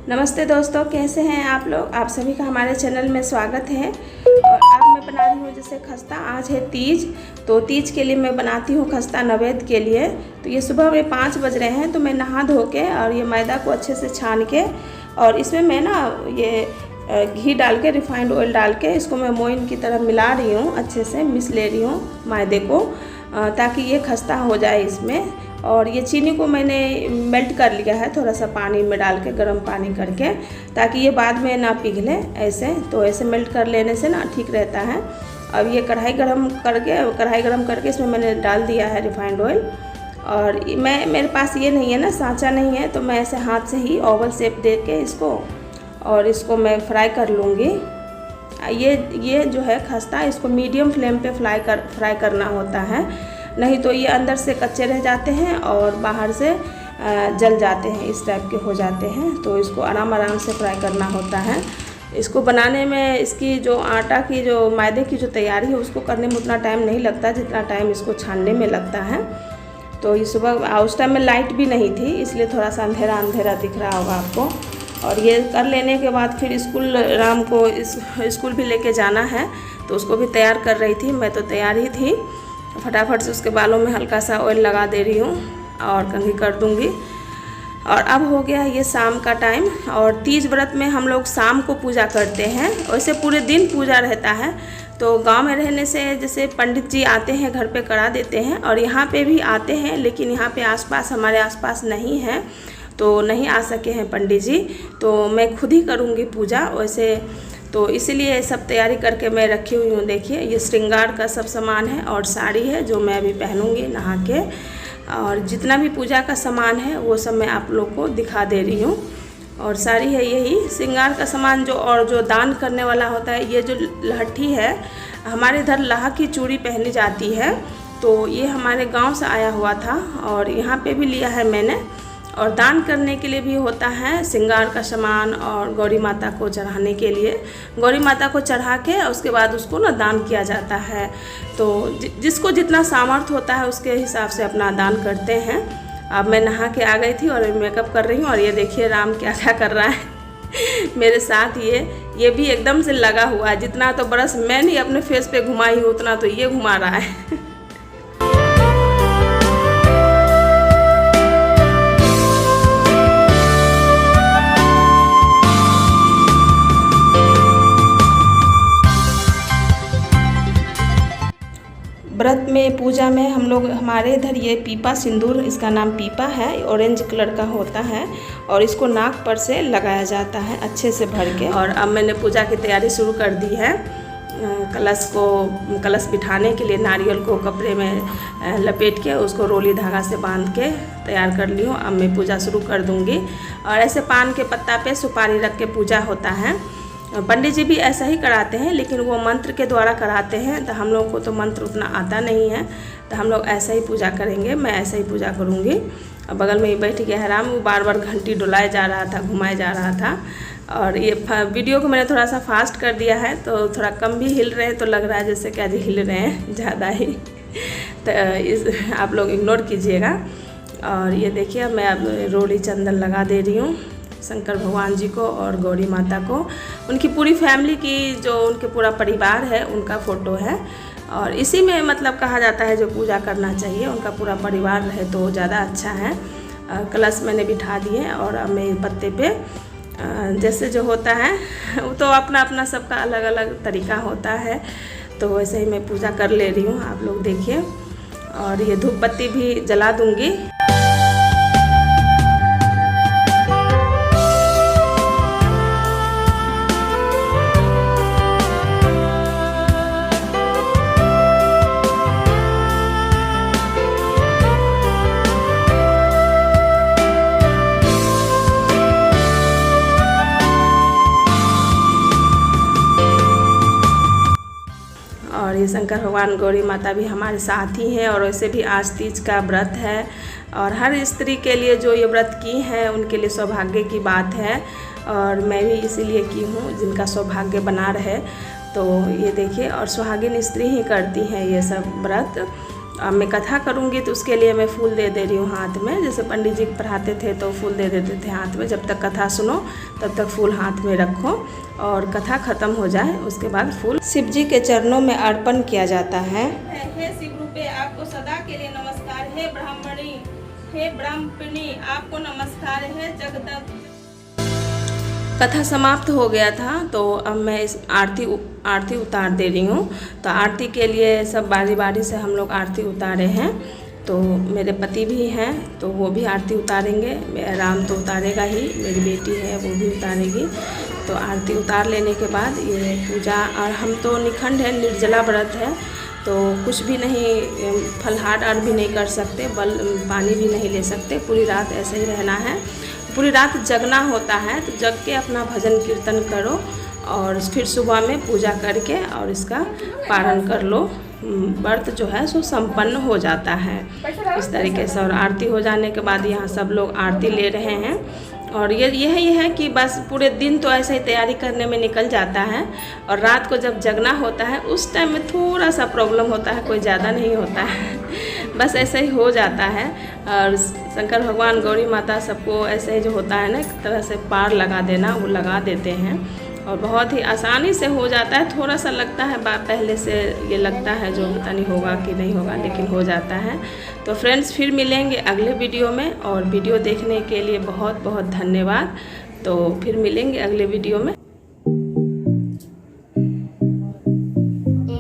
नमस्ते दोस्तों, कैसे हैं आप लोग। आप सभी का हमारे चैनल में स्वागत है। और आज मैं बना रही हूँ जैसे खस्ता। आज है तीज, तो तीज के लिए मैं बनाती हूँ खस्ता नैवेद्य के लिए। तो ये सुबह में 5 बज रहे हैं, तो मैं नहा धो के और ये मैदा को अच्छे से छान के और इसमें मैं ना ये घी डाल के, रिफाइंड ऑयल डाल के इसको मैं मोइन की तरह मिला रही हूँ। अच्छे से मिस ले रही हूँ मैदे को, ताकि ये खस्ता हो जाए इसमें। और ये चीनी को मैंने मेल्ट कर लिया है थोड़ा सा पानी में डाल के, गर्म पानी करके, ताकि ये बाद में ना पिघले। ऐसे मेल्ट कर लेने से ना ठीक रहता है। अब ये कढ़ाई गरम करके इसमें मैंने डाल दिया है रिफाइंड ऑयल। और मेरे पास ये नहीं है ना, सांचा नहीं है, तो मैं ऐसे हाथ से ही ओवल शेप दे के इसको मैं फ्राई कर लूँगी। ये जो है खस्ता, इसको मीडियम फ्लेम पे फ्राई करना होता है, नहीं तो ये अंदर से कच्चे रह जाते हैं और बाहर से जल जाते हैं, इस टाइप के हो जाते हैं। तो इसको आराम से फ्राई करना होता है। इसको बनाने में इसकी जो आटा की, जो मैदे की जो तैयारी है, उसको करने में उतना टाइम नहीं लगता जितना टाइम इसको छानने में लगता है। तो ये सुबह उस टाइम में लाइट भी नहीं थी, इसलिए थोड़ा सा अंधेरा दिख रहा होगा आपको। और ये कर लेने के बाद फिर राम को स्कूल भी लेके जाना है, तो उसको भी तैयार कर रही थी। मैं तो तैयार ही थी, फटाफट से उसके बालों में हल्का सा ऑयल लगा दे रही हूँ और कंघी कर दूँगी। और अब हो गया ये शाम का टाइम। और तीज व्रत में हम लोग शाम को पूजा करते हैं, वैसे पूरे दिन पूजा रहता है। तो गांव में रहने से जैसे पंडित जी आते हैं, घर पे करा देते हैं, और यहाँ पे भी आते हैं, लेकिन यहाँ पे हमारे आसपास नहीं है, तो नहीं आ सके हैं पंडित जी, तो मैं खुद ही करूँगी पूजा वैसे। तो इसीलिए सब तैयारी करके मैं रखी हुई हूँ। देखिए, ये श्रृंगार का सब सामान है और साड़ी है जो मैं अभी पहनूंगी नहा के। और जितना भी पूजा का सामान है वो सब मैं आप लोग को दिखा दे रही हूँ। और साड़ी है यही श्रृंगार का सामान। जो दान करने वाला होता है, ये जो लहठी है, हमारे इधर लाह की चूड़ी पहनी जाती है, तो ये हमारे गाँव से आया हुआ था और यहाँ पर भी लिया है मैंने। और दान करने के लिए भी होता है श्रृंगार का सामान, और गौरी माता को चढ़ाने के लिए, गौरी माता को चढ़ा के उसके बाद उसको ना दान किया जाता है। तो जिसको जितना सामर्थ्य होता है उसके हिसाब से अपना दान करते हैं। अब मैं नहा के आ गई थी और मेकअप कर रही हूँ। और ये देखिए राम क्या कर रहा है मेरे साथ। ये भी एकदम से लगा हुआ है। जितना तो ब्रश मैं नहीं अपने फेस पे घुमाई हूँ, उतना तो ये घुमा रहा है व्रत में, पूजा में हम लोग, हमारे इधर ये पीपा सिंदूर, इसका नाम पीपा है, ऑरेंज कलर का होता है, और इसको नाक पर से लगाया जाता है अच्छे से भर के। और अब मैंने पूजा की तैयारी शुरू कर दी है। कलश बिठाने के लिए नारियल को कपड़े में लपेट के उसको रोली धागा से बांध के तैयार कर ली हूँ। अब मैं पूजा शुरू कर दूँगी। और ऐसे पान के पत्ता पे सुपारी रख के पूजा होता है। पंडित जी भी ऐसा ही कराते हैं, लेकिन वो मंत्र के द्वारा कराते हैं, तो हम लोगों को तो मंत्र उतना आता नहीं है, तो हम लोग ऐसा ही पूजा करेंगे। मैं ऐसा ही पूजा करूँगी। और बगल में ही बैठ गया है राम, वो बार घंटी डुलाया जा रहा था, घुमाया जा रहा था। और ये वीडियो को मैंने थोड़ा सा फास्ट कर दिया है, तो थोड़ा कम भी हिल रहे हैं, तो लग रहा है जैसे क्या जी हिल रहे हैं ज़्यादा ही, तो आप लोग इग्नोर कीजिएगा। और ये देखिए, मैं अब रोली चंदन लगा दे रही हूँ शंकर भगवान जी को और गौरी माता को। उनकी पूरी फैमिली की, जो उनके पूरा परिवार है, उनका फ़ोटो है। और इसी में मतलब कहा जाता है जो पूजा करना चाहिए, उनका पूरा परिवार रहे तो ज़्यादा अच्छा है। कलश मैंने बिठा दिए और अब मैं पत्ते पे जैसे जो होता है, वो तो अपना सबका अलग अलग तरीका होता है, तो वैसे ही मैं पूजा कर ले रही हूँ, आप लोग देखिए। और ये धूप बत्ती भी जला दूँगी। और ये शंकर भगवान, गौरी माता भी हमारे साथ ही हैं। और वैसे भी आज तीज का व्रत है, और हर स्त्री के लिए जो ये व्रत की हैं उनके लिए सौभाग्य की बात है। और मैं भी इसीलिए की हूँ, जिनका सौभाग्य बना रहे। तो ये देखिए, और सुहागिन स्त्री ही करती हैं ये सब व्रत। अब मैं कथा करूँगी तो उसके लिए मैं फूल दे रही हूँ हाथ में। जैसे पंडित जी पढ़ाते थे तो फूल दे देते थे हाथ में, जब तक कथा सुनो तब तक फूल हाथ में रखो और कथा खत्म हो जाए उसके बाद फूल शिव जी के चरणों में अर्पण किया जाता है। हे शिव रूपे आपको सदा के लिए नमस्कार, हे ब्राह्मणी, हे ब्राह्मणी आपको नमस्कार, हे जगदम्ब। कथा समाप्त हो गया था तो अब मैं इस आरती उतार दे रही हूँ। तो आरती के लिए सब बारी बारी से हम लोग आरती उतारे हैं। तो मेरे पति भी हैं तो वो भी आरती उतारेंगे, मेरा राम तो उतारेगा ही, मेरी बेटी है वो भी उतारेगी। तो आरती उतार लेने के बाद ये पूजा, और हम तो निखंड है, निर्जला व्रत है, तो कुछ भी नहीं, फलहार और भी नहीं कर सकते, पानी भी नहीं ले सकते, पूरी रात ऐसे ही रहना है, पूरी रात जगना होता है। तो जग के अपना भजन कीर्तन करो और फिर सुबह में पूजा करके और इसका पारण कर लो। व्रत जो है सो संपन्न हो जाता है इस तरीके से। और आरती हो जाने के बाद यहाँ सब लोग आरती ले रहे हैं। और ये है कि बस पूरे दिन तो ऐसे ही तैयारी करने में निकल जाता है, और रात को जब जगना होता है उस टाइम में थोड़ा सा प्रॉब्लम होता है, कोई ज़्यादा नहीं होता है, बस ऐसे ही हो जाता है। और शंकर भगवान, गौरी माता सबको ऐसे ही जो होता है ना, एक तरह से पार लगा देना, वो लगा देते हैं और बहुत ही आसानी से हो जाता है। थोड़ा सा लगता है पहले से ये लगता है जो पता नहीं होगा कि नहीं होगा, लेकिन हो जाता है। तो फ्रेंड्स फिर मिलेंगे अगले वीडियो में, और वीडियो देखने के लिए बहुत बहुत धन्यवाद। तो फिर मिलेंगे अगले वीडियो में।